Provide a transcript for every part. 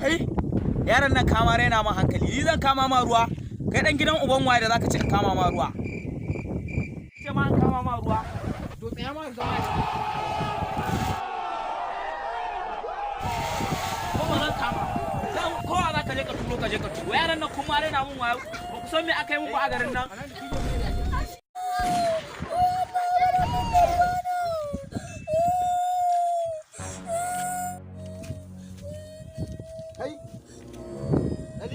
Kai yaron nan kama raina ma hankali. Ni zan kama ma ruwa. Kai dan gidan uban waye da zaka ce in kama ma ruwa. Ce ma an kama ma ruwa. To tsaya ma zama. Ko ba zan kama. Dan kowa zaka je ka turo ka je ka turo. Yaron nan kuma raina mun wayo. Ba ku san me aka yi muku a garin nan.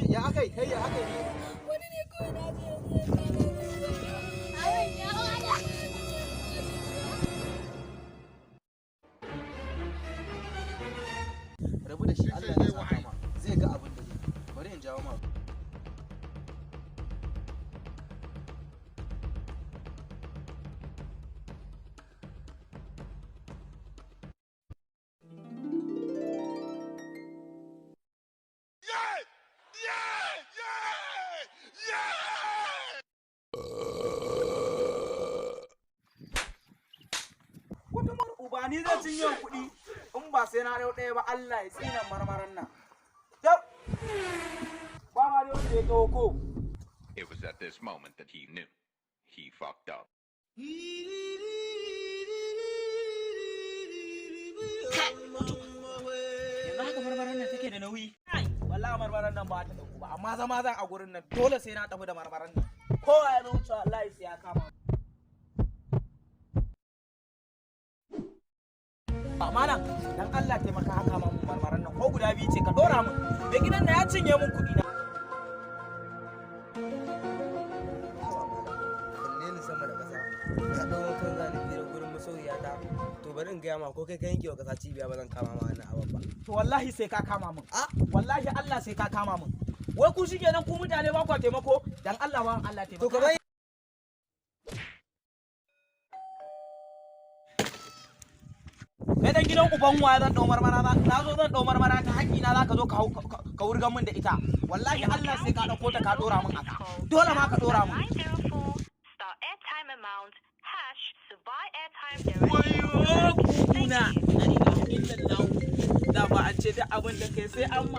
Ya akai kai ya akai ne wani ne kawai na je rabu da shi Allah ya saka ma zai ga abin da zai bari in jawo ma Ba ni zai cinye kuɗi in ba sai na dau ɗaya ba Allah ya tsina marmaran nan. Ba ma dai wanda ya kawo ko. It was at this moment that he knew he fucked up. Yanzu haka marmaran nan take da nauyi. Wallahi marmaran nan ba ta dauku ba amma zama zan a gurin nan dole sai na tafi da marmaran nan. Kowa ya wuce wallahi sai ya kama. Malam dan Allah taimaka haka ma mun marmaran nan ko guda biyu ce ka dora mun da gidan na ya cinye mun kuɗi na kalle ni sama da ƙasa ka dawo kan zalibi da gurin masoyiya ta to bari in gaya ma ko kai ka yanke wa ƙasa cibiya ba zan kama ma wannan abin ba to wallahi sai ka kama mun wallahi Allah sai ka kama mun wai ku shikenan ku mutane ba ku taimako dan Allah ba Allah taimaka to ka kai dan gidan uban waya zan dau marmara na zo zan dau marmara ta haƙi na zaka zo ka wurgan min da ita wallahi Allah sai ka dauko ta ka dora min aka dole ma ka dora min wayo kuna da ba a ce da abin da kai sai an